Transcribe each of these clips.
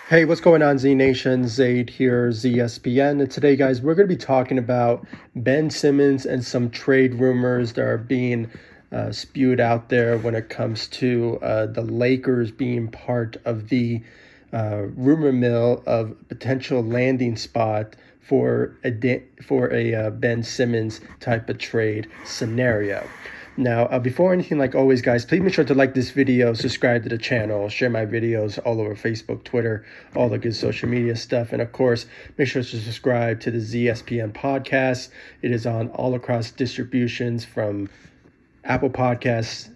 Hey, what's going on, Z Nation? Zaid here, ZSPN. And today, guys, we're going to be talking about Ben Simmons and some trade rumors that are being spewed out there when it comes to the Lakers being part of the rumor mill of potential landing spot for a Ben Simmons type of trade scenario. Now, before anything, like always, guys, please make sure to like this video, subscribe to the channel, share my videos all over Facebook, Twitter, all the good social media stuff. And of course, make sure to subscribe to the ZSPN podcast. It is on all across distributions from Apple Podcasts,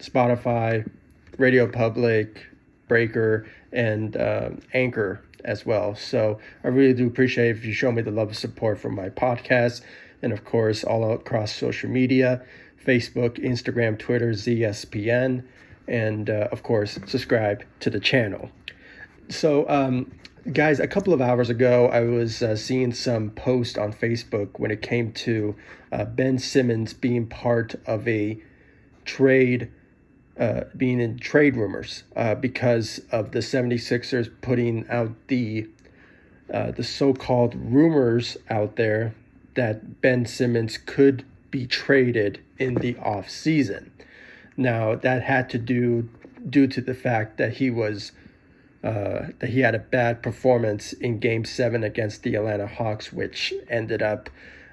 Spotify, Radio Public, Breaker, and Anchor as well. So I really do appreciate if you show me the love and support for my podcast. And of course, all across social media. Facebook, Instagram, Twitter, ZSPN, and of course, subscribe to the channel. So, guys, a couple of hours ago, I was seeing some post on Facebook when it came to Ben Simmons being part of a trade, being in trade rumors because of the 76ers putting out the so-called rumors out there that Ben Simmons could be traded in the off season. Now that had to do due to the fact that he had a bad performance in Game 7 against the Atlanta Hawks, which ended up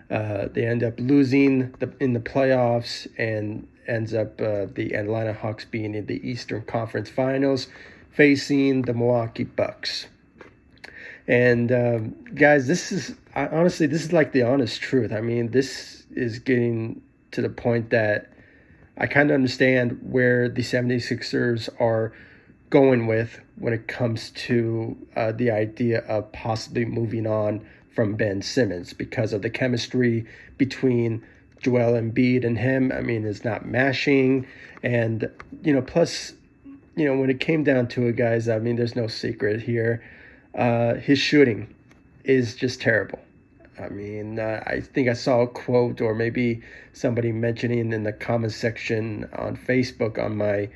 they end up losing in the playoffs and ends up the Atlanta Hawks being in the Eastern Conference Finals, facing the Milwaukee Bucks. And guys, this is like the honest truth. I mean, this is getting to the point that I kind of understand where the 76ers are going with when it comes to the idea of possibly moving on from Ben Simmons because of the chemistry between Joel Embiid and him. I mean, it's not mashing. And, plus, when it came down to it, guys, I mean, there's no secret here. His shooting is just terrible. I mean, I think I saw a quote or maybe somebody mentioning in the comment section on Facebook on my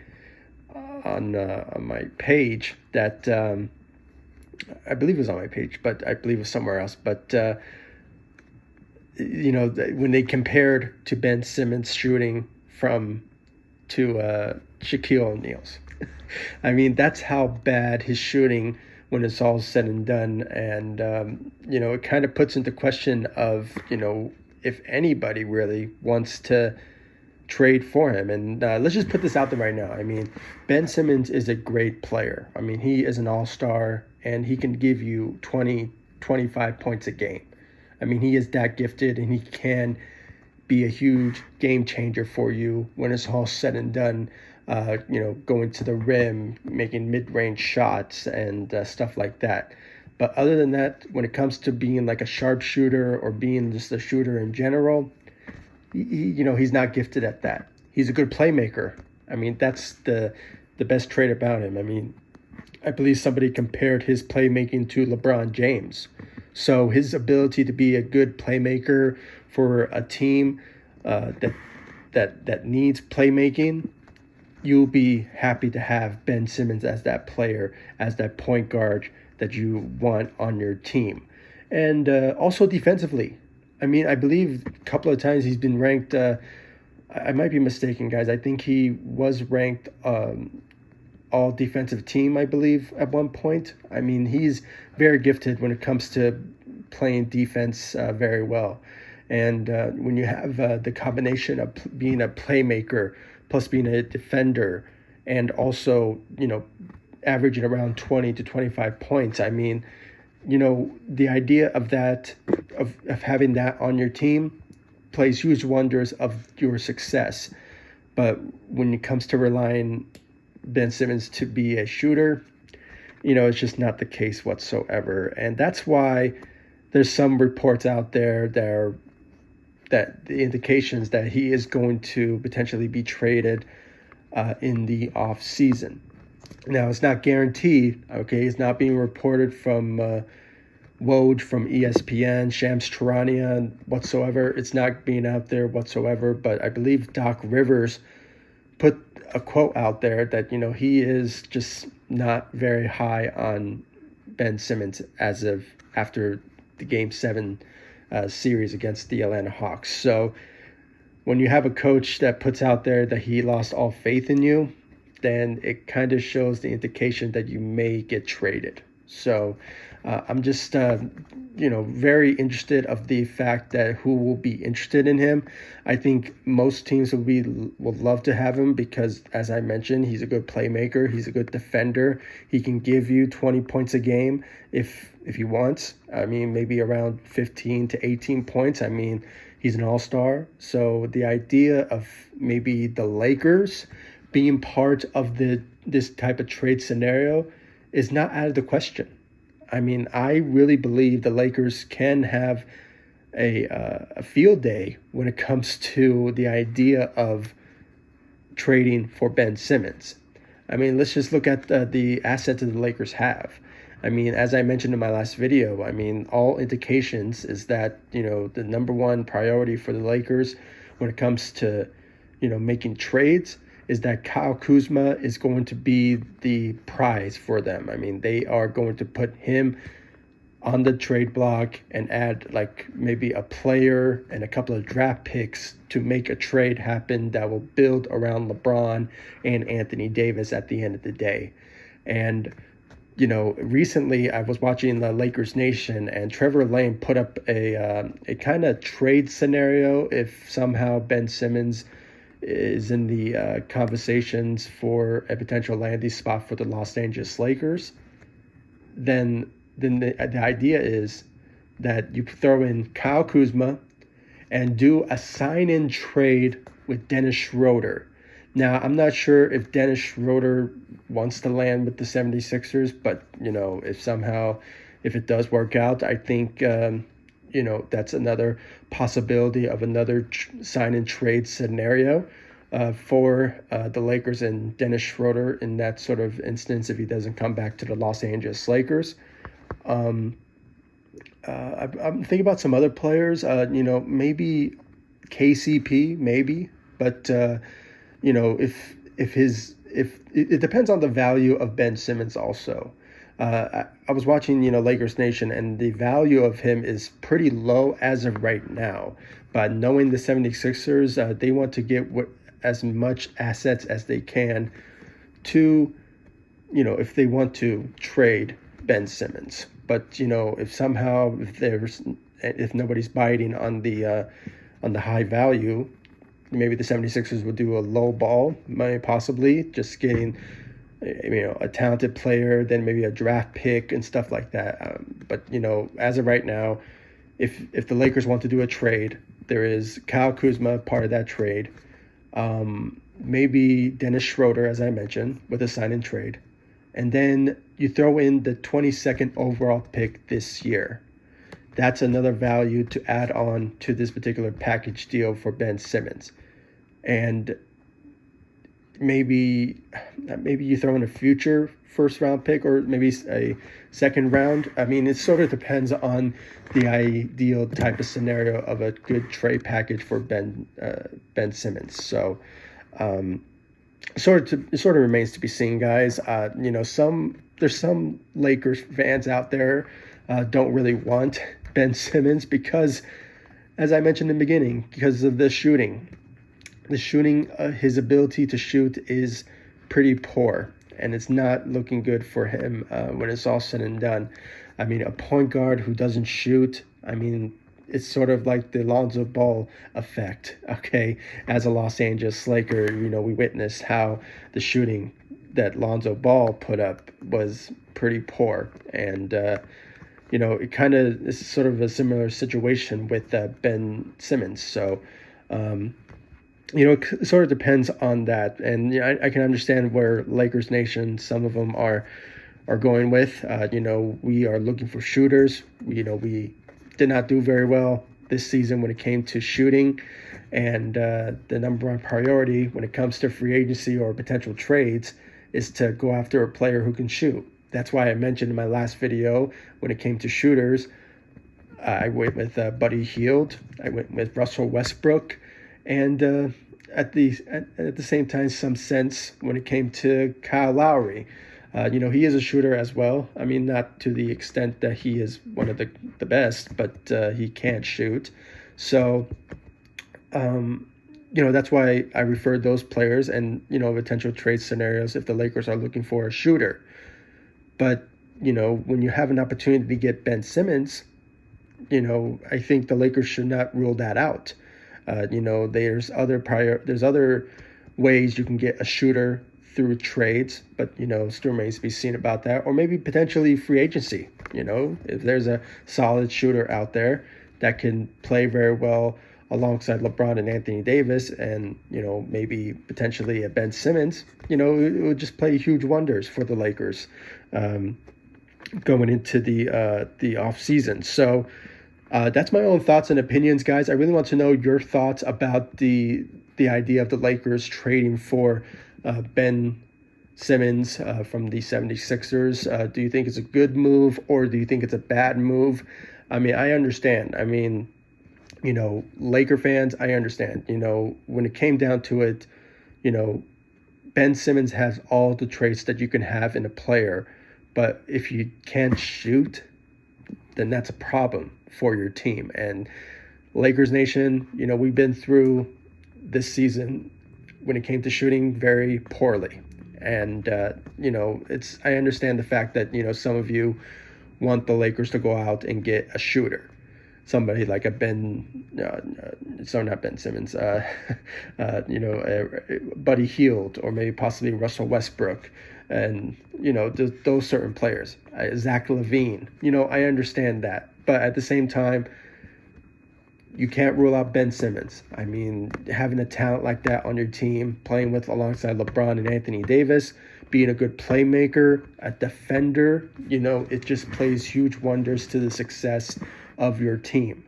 page that I believe it was on my page, but I believe it was somewhere else. But when they compared to Ben Simmons shooting to Shaquille O'Neal's, I mean, that's how bad his shooting when it's all said and done. And, it kind of puts into question of, if anybody really wants to trade for him. And let's just put this out there right now. I mean, Ben Simmons is a great player. I mean, he is an all-star and he can give you 20, 25 points a game. I mean, he is that gifted and he can be a huge game changer for you when it's all said and done. Going to the rim, making mid-range shots and stuff like that. But other than that, when it comes to being like a sharpshooter or being just a shooter in general, he's not gifted at that. He's a good playmaker. I mean, that's the best trait about him. I mean, I believe somebody compared his playmaking to LeBron James. So his ability to be a good playmaker for a team that needs playmaking, you'll be happy to have Ben Simmons as that player, as that point guard that you want on your team. And also defensively. I mean, I believe a couple of times he's been ranked, I might be mistaken, guys. I think he was ranked all defensive team, I believe, at one point. I mean, he's very gifted when it comes to playing defense very well. And when you have the combination of being a playmaker plus being a defender and also, averaging around 20 to 25 points, I mean, the idea of that, of having that on your team plays huge wonders of your success. But when it comes to relying Ben Simmons to be a shooter, it's just not the case whatsoever. And that's why there's some reports out there that the indications that he is going to potentially be traded in the off season. Now, it's not guaranteed, okay? It's not being reported from Woj from ESPN, Shams Charania whatsoever. It's not being out there whatsoever, but I believe Doc Rivers put a quote out there that, he is just not very high on Ben Simmons as of after the Game 7 series against the Atlanta Hawks. So when you have a coach that puts out there that he lost all faith in you, then it kind of shows the indication that you may get traded. So I'm just, very interested of the fact that who will be interested in him. I think most teams will love to have him because, as I mentioned, he's a good playmaker. He's a good defender. He can give you 20 points a game if he wants. I mean, maybe around 15 to 18 points. I mean, he's an all-star. So the idea of maybe the Lakers being part of this type of trade scenario is not out of the question. I mean, I really believe the Lakers can have a field day when it comes to the idea of trading for Ben Simmons. I mean, let's just look at the assets that the Lakers have. I mean, as I mentioned in my last video, I mean, all indications is that, the number one priority for the Lakers when it comes to, making trades is that Kyle Kuzma is going to be the prize for them. I mean, they are going to put him on the trade block and add like maybe a player and a couple of draft picks to make a trade happen that will build around LeBron and Anthony Davis at the end of the day. And recently I was watching the Lakers Nation, and Trevor Lane put up a kind of trade scenario if somehow Ben Simmons is in the conversations for a potential landing spot for the Los Angeles Lakers. Then the idea is that you throw in Kyle Kuzma and do a sign-in trade with Dennis Schroeder. Now, I'm not sure if Dennis Schroeder wants to land with the 76ers, but, if it does work out, I think, that's another possibility of another sign-and trade scenario for the Lakers and Dennis Schroeder in that sort of instance if he doesn't come back to the Los Angeles Lakers. I'm thinking about some other players, maybe KCP, maybe, but if it depends on the value of Ben Simmons also. I was watching, Lakers Nation, and the value of him is pretty low as of right now. But knowing the 76ers, they want to get as much assets as they can to, if they want to trade Ben Simmons. But, if nobody's biting on the high value, maybe the 76ers would do a low ball, possibly just getting a talented player, then maybe a draft pick and stuff like that. But as of right now, if the Lakers want to do a trade, there is Kyle Kuzma part of that trade. Maybe Dennis Schroeder, as I mentioned, with a sign-in trade. And then you throw in the 22nd overall pick this year. That's another value to add on to this particular package deal for Ben Simmons. And maybe you throw in a future first-round pick or maybe a second round. I mean, it sort of depends on the ideal type of scenario of a good trade package for Ben Simmons. So it sort of remains to be seen, guys. There's some Lakers fans out there don't really want Ben Simmons because, as I mentioned in the beginning, because of the shooting. The shooting, his ability to shoot is pretty poor, and it's not looking good for him when it's all said and done. I mean, a point guard who doesn't shoot, I mean, it's sort of like the Lonzo Ball effect, okay? As a Los Angeles Laker, we witnessed how the shooting that Lonzo Ball put up was pretty poor. And, it kind of is sort of a similar situation with Ben Simmons. So, it sort of depends on that. And I can understand where Lakers Nation, some of them are going with. We are looking for shooters. We did not do very well this season when it came to shooting. And the number one priority when it comes to free agency or potential trades is to go after a player who can shoot. That's why I mentioned in my last video when it came to shooters, I went with Buddy Hield. I went with Russell Westbrook. And at the same time, some sense when it came to Kyle Lowry. He is a shooter as well. I mean, not to the extent that he is one of the best, but he can't shoot. So, that's why I referred those players and, potential trade scenarios if the Lakers are looking for a shooter. But, when you have an opportunity to get Ben Simmons, I think the Lakers should not rule that out. There's other ways you can get a shooter through trades, but still remains to be seen about that, or maybe potentially free agency. If there's a solid shooter out there that can play very well alongside LeBron and Anthony Davis, and maybe potentially a Ben Simmons, it would just play huge wonders for the Lakers going into the off season. So that's my own thoughts and opinions, guys. I really want to know your thoughts about the idea of the Lakers trading for Ben Simmons from the 76ers. Do you think it's a good move, or do you think it's a bad move? I mean, I understand. I mean, Laker fans, I understand. When it came down to it, Ben Simmons has all the traits that you can have in a player. But if you can't shoot, then that's a problem for your team. And Lakers Nation, we've been through this season when it came to shooting very poorly. And, I understand the fact that, some of you want the Lakers to go out and get a shooter. Somebody like a not Ben Simmons, Buddy Hield, or maybe possibly Russell Westbrook, and those certain players, Zach LaVine. I understand that, but at the same time, you can't rule out Ben Simmons. I mean, having a talent like that on your team, playing with alongside LeBron and Anthony Davis, being a good playmaker, a defender, it just plays huge wonders to the success of your team.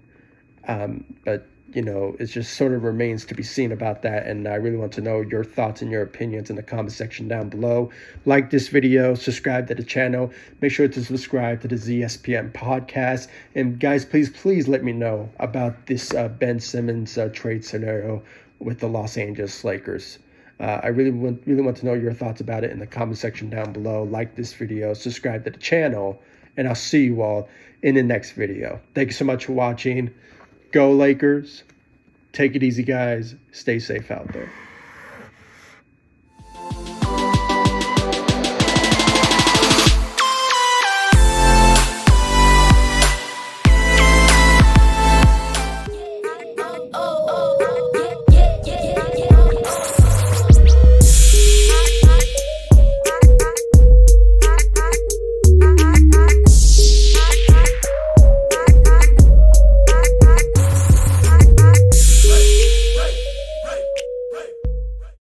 But it just sort of remains to be seen about that. And I really want to know your thoughts and your opinions in the comment section down below. Like this video, subscribe to the channel. Make sure to subscribe to the ZSPN podcast. And guys, please let me know about this Ben Simmons trade scenario with the Los Angeles Lakers. I really want to know your thoughts about it in the comment section down below. Like this video, subscribe to the channel, and I'll see you all in the next video. Thank you so much for watching. Go Lakers. Take it easy, guys. Stay safe out there.